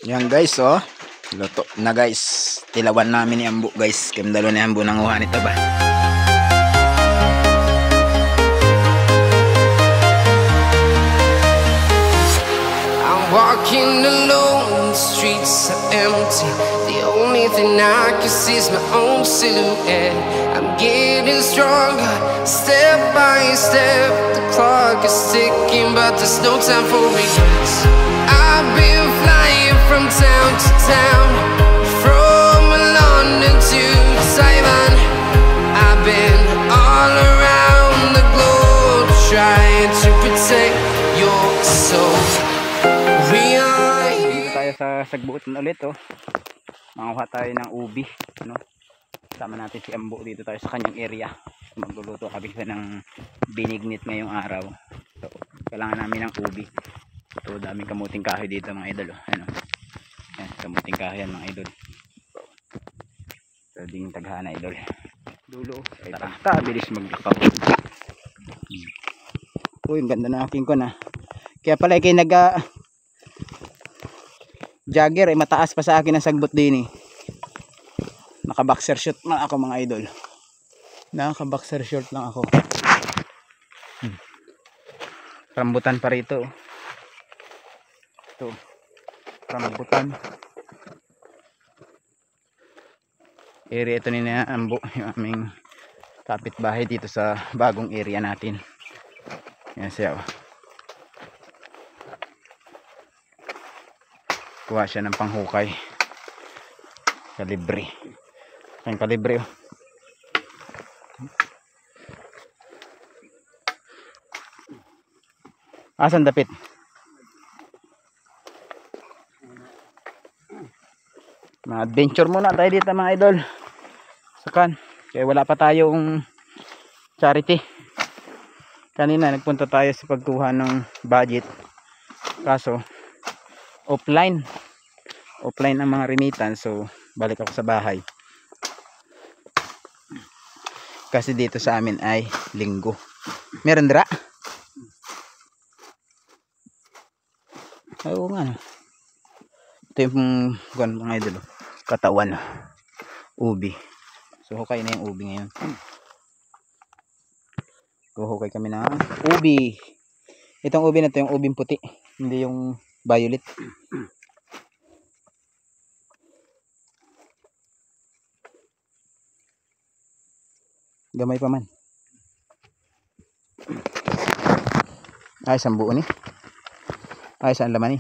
Yan guys, oh. Luto na guys. Tilawan namin ni Ambo guys. Kimdalo ni Ambo nanguha nito ba. I'm walking alone, the streets are empty. The only thing I can see is my own silhouette. I'm getting stronger, step by step. The clock is ticking, but there's no time for regrets. I've been flying from town to town, from London to Taiwan. I've been all around the globe, trying to protect your soul. Dito tayo sa Sagbuutan ulit, oh. Manguha tayo ng ubi, ano. Sama natin si Ambo dito tayo sa kanyang area. Magluluto kami ng binignit ngayong araw. So, kailangan namin ng ubi. So, daming kamuting kahoy dito mga idol, oh. Ano. Yan, kamuting kahoy yan mga idol. So, ding taghana idol. Dulo, tara, kabilis maglakaw. Uy, ang ganda na aking ko na. Kaya pala kayo nag jogger ay mataas pa sa akin ang sagbot din eh. Naka boxer short lang ako mga idol. Naka boxer short lang ako. Rambutan pa rito. Ito. Rambutan. Area ito ni na Ambo, yung aming kapitbahay dito sa bagong area natin. Yan siya. Kuha siya ng panghukay. Kalibre. Ang kalibre, oh. Asan dapit? Ma-adventure muna tayo dito mga idol. Sakan. Kaya wala pa tayong charity. Kanina nagpunta tayo sa pagkuha ng budget. Kaso offline ang mga remittance, so balik ako sa bahay kasi dito sa amin ay linggo. Meron dira? Oo nga, ito yung mga idol, katawan, ubi. So hukay na yung ubi ngayon. Hukay kami ng ubi. Itong ubi na ito yung ubing puti, hindi yung violet. Gamay pa man. Ay, isang buo ni. Ay, isang laman ni.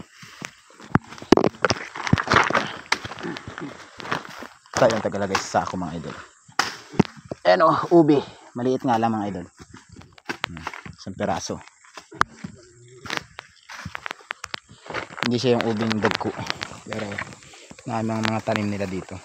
Tayo ang tagalagay sa sako mga idol. Ayan o, ubi. Maliit nga lang mga idol. Isang peraso. Hindi siya yung ubing dagko, pero naamang mga tanim nila dito.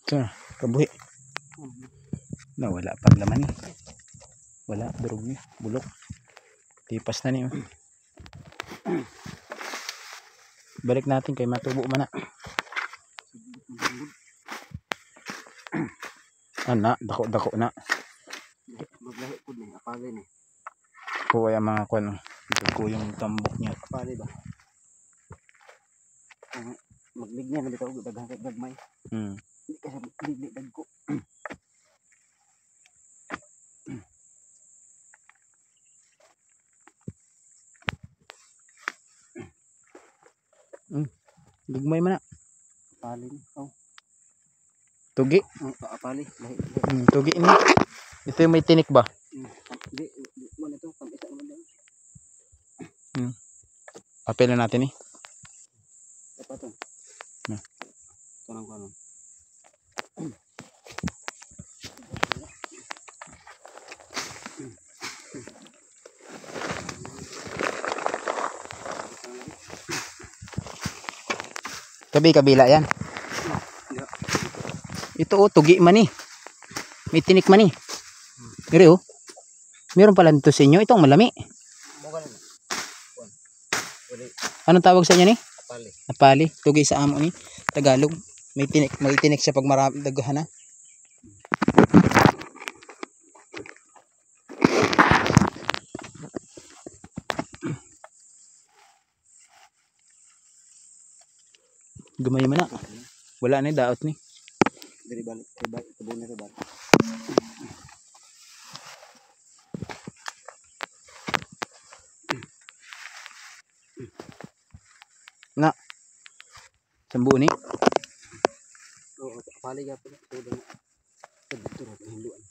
So, kabuhi. Wala pang laman eh. Wala, durog niya, bulok. Tipas na niyo. Balik natin kay matubo man na. Ana, dako na. Maglahi po din, apalay ni. Kuha yung mga kuwan. Ito yung tambok niya. Apalay ba? Maglig niya, nalitaw ko daghang kay gagmay. Hindi kasi liglig dagko. Ligmay man na. Apalay ni. Oh. Tugi. Apalay, lahi. Tugi ni. Ito yung may tinik ba? Hindi mo nito pang isa naman daw. Apel na natin eh. Dapat to. Tanong ko ano. Kabila yan. Ito oh, tugi man eh. May tinik man eh. Pero oh, meron pala dito sa inyo. Itong malami. Anong tawag sa inyo ni? Napali. Tugay sa amo ni Tagalog. May tinik siya pag marami daghan na. Gamay man na. Wala na daot ni. Dari balik, kebun na balik. Na. Sambu ni. Oo, pali ka pala. Todo na. Dito na hinduan.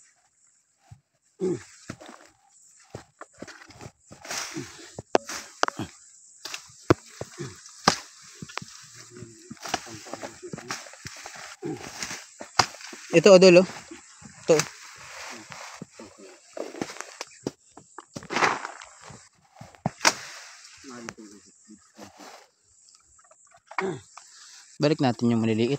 Ito odol oh. Ito. Balik natin yung maliliit.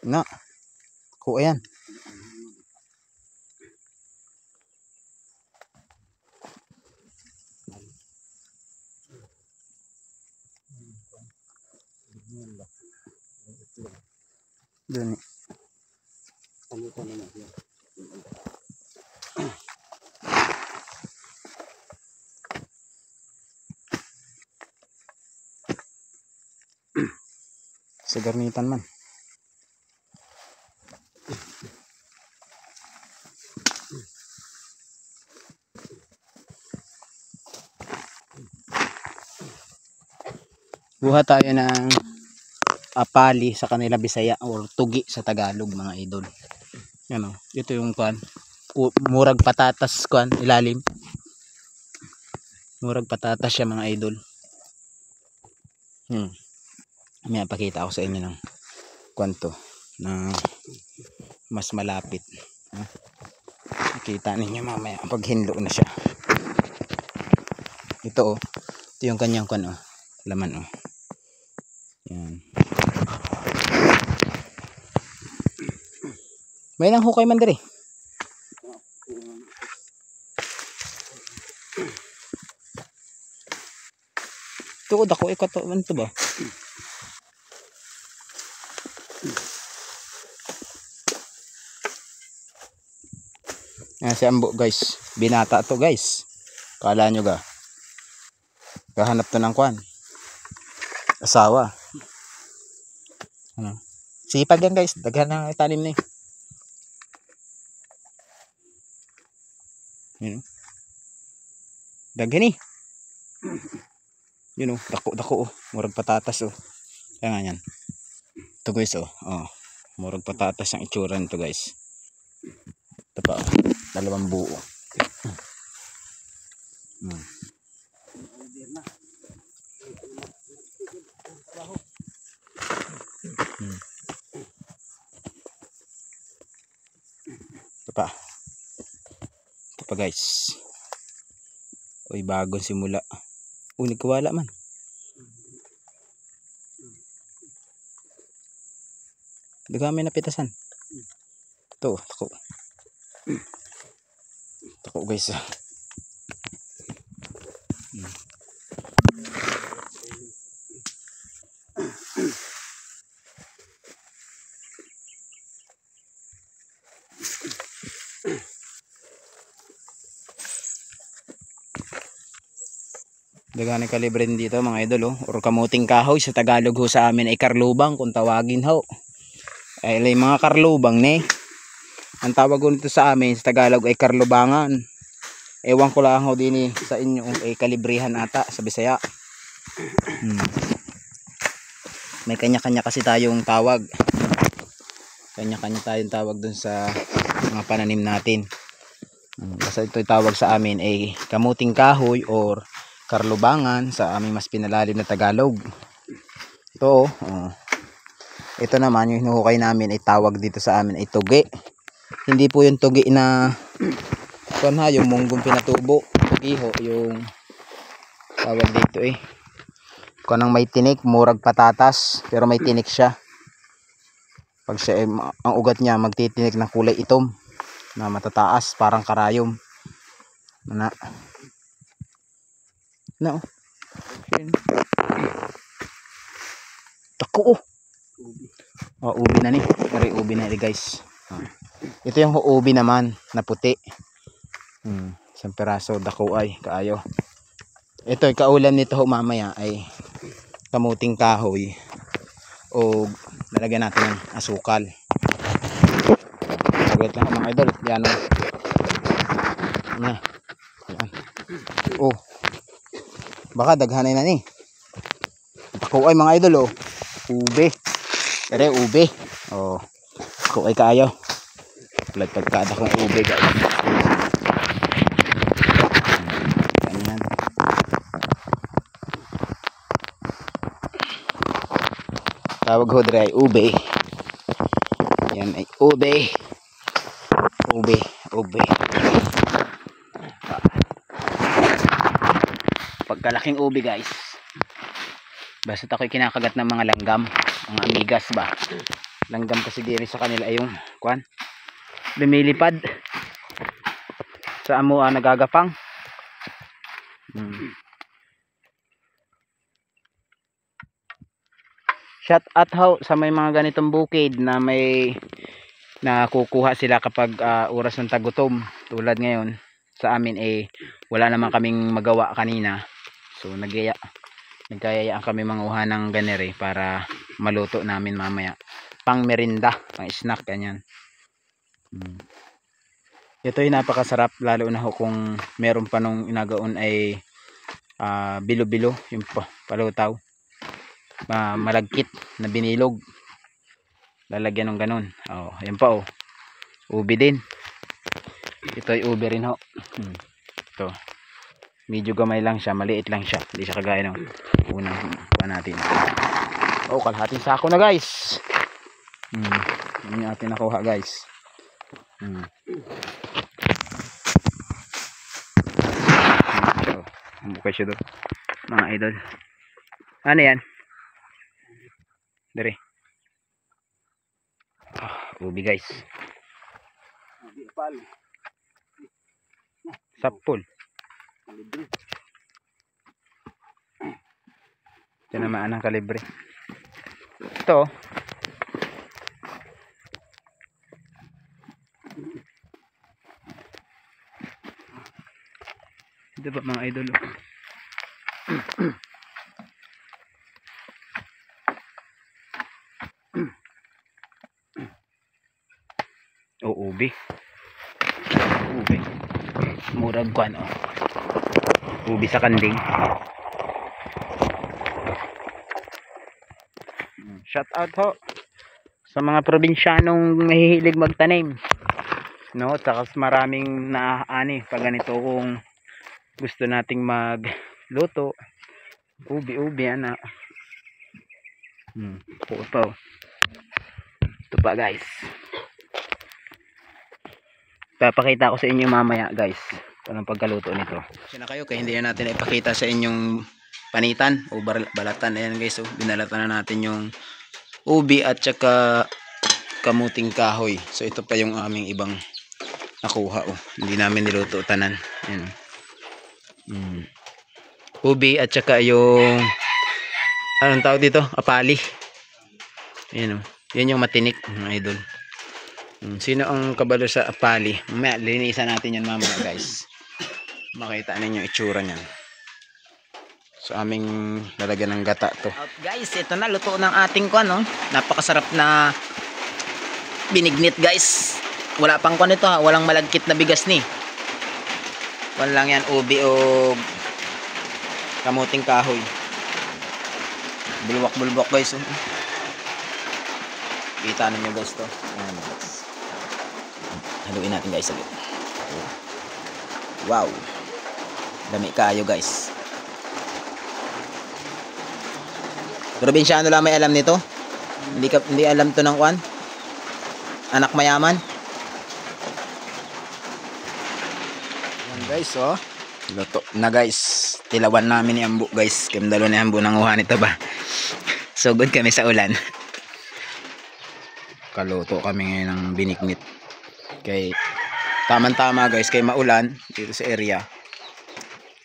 Na. Kuha yan. Doon. Ano ko na yan? Sa garnitan man. Buha tayo ng apali sa kanila Bisaya or tugi sa Tagalog mga idol. Yan o. Ito yung kuan. Murag patatas kuan ilalim. Murag patatas siya mga idol. May pakita ako sa inyo ng kwanto na mas malapit. Nakita ninyo mamaya pag hinlo na siya. Ito oh. Ito yung kanyang kwan oh. Laman oh. Yan. May nang hukay man diri. Tuod ako ikato man to ba? Yan si Ambo guys. Binata to guys. Kala nyo ga. Kahanap to ng kwan. Asawa. Ano? Sipag yan guys. Daghan na talim na eh. Yun. Daghan eh. Yun oh. Dako oh. Murag patatas oh. Kaya nga yan. Ito guys oh. Oh. Murag patatas ang itsura nito guys. Ito pa oh. Dalawang buo. Ito pa. Ito pa guys. Uy, bagong simula. Uy, nagkawala man. Dagami na pitasan. Ito, tako. Tako guys. Dagani kalibre dito mga idol oh. Or kamuting kahoy sa Tagalog ho sa amin ay karlubang kung tawagin ho. Ay mga karlubang ne. Ang tawag nito sa amin sa Tagalog ay karlubangan. Ewan ko lang ho din sa inyo ay kalibrihan ata sa Bisaya. May kanya-kanya kasi tayong tawag. Kanya-kanya tayong tawag dun sa mga pananim natin. Basta ito tawag sa amin ay kamuting kahoy or karlubangan sa aming mas pinalalim na Tagalog. Ito oh. Ito naman yung hinuhukay namin ay tawag dito sa amin ay tugi. Hindi po yung tugi na yung munggong pinatubo. Tugi ho yung tawag dito eh. Kanang may tinik, murag patatas pero may tinik siya. Pag siya ang ugat niya magtitinik ng kulay itom na matataas parang karayom. Mana. No. Tako oh. Oh, ubi na ni. Dari ubi na ni guys. Ito yung ubi naman na puti. Isang peraso dako ay kaayo. Ito yung kaulam nito ho mamaya ay kamuting kahoy o lalagyan natin ng asukal. Saglit lang mga idol. Yan o. Yan. Oh. Baka daghanay na ni. Dako ay mga idol oh. Ube. Ere ube. Oh. Dako ay kaayo. Ulat pagkada kong ube guys. Ganyan. Tawag ho dre ay ube. Yan ay ube. Ube. Ube. Pagkalaking ube guys. Basta ako'y kinakagat ng mga langgam. Mga amigas ba. Langgam kasi diri sa kanila ay yung kwan. Lumilipad sa amo nagagapang. Shout out ho sa may mga ganitong bukid na may nakukuha sila kapag oras ng tagutom. Tulad ngayon sa amin wala naman kaming magawa kanina. So nagkayayaan kami manguha ng ganere para maluto namin mamaya. Pang merinda, pang snack ganyan. Ito ay napakasarap lalo na ho kung meron pa nung inagaon ay bilo-bilo yung palutaw. Malagkit na binilog. Lalagyan ng ganun. Oh, ayan pa oh. Ubi din. Ito ay ubi rin ho. Ito. Medyo gamay lang siya, maliit lang siya. Hindi siya kagaya ng unang kuha natin. Oh, kalahating sako na guys. Yan yung atin nakuha guys. Bukay siya doon mga idol. Ano yan? Dari ubi guys. Sapul. Ito naman ang kalibre. Ito ito ba mga idol? Oh, ubi. Ubi. Murag kwan oh. Ubi sa kanding. Shout out ho sa mga probinsyanong mahihilig magtanim. No, takas maraming naaani pag ganito kung gusto nating magluto. Ubi ana. Ito pa guys. Papakita ko sa inyo mamaya guys anong pagkaluto nito. Kasi na kayo kaya hindi na natin ipakita sa inyong panitan o balatan. Ayan guys, so binalatan na natin yung ubi at saka kamuting kahoy. So ito pa yung aming ibang nakuha oh. Hindi namin niluto tanan. Ayan. Ubi at saka yung anong tawag dito? Apali. Ayan oh. Yan yung matinik mga idol. Sino ang kabalo sa apali? Mamaya linisan natin yan mamaya guys. Makita ninyo itsura niyan. So aming lalagyan ng gata to. Guys, ito na luto ng ating kuan no. Napakasarap na binignit guys. Wala pang kuan ito ha, walang malagkit na bigas ni. Kuan lang yan ubi o kamuting kahoy. Bulwak-bulwak guys. Kita ninyo guys to. Ayan guys. Haluin natin guys agad. Wow. Dami kayo guys. Probinsyano lang may alam nito. Hindi alam to ng kwan. Anak mayaman. Yan guys oh. Luto na guys. Tilawan namin ni Ambo guys. Kimdalo ni Ambo nanguha nito ba. So good kami sa ulan. Kaluto kami ngayon ng binignit. Kay tamang-tama guys kay maulan dito sa area.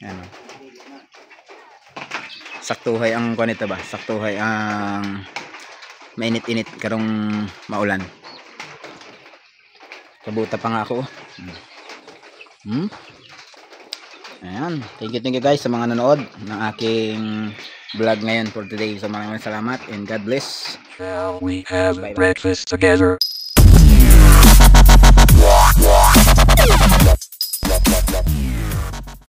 Ano. Saktuhay ang kunita ba? Saktuhay ang mainit-init karong maulan. Kabuta pa nga ako. Ayan. Thank you guys sa mga nanood ng aking vlog ngayon for today. So maraming salamat and God bless. Shall we have Bye-bye. breakfast together?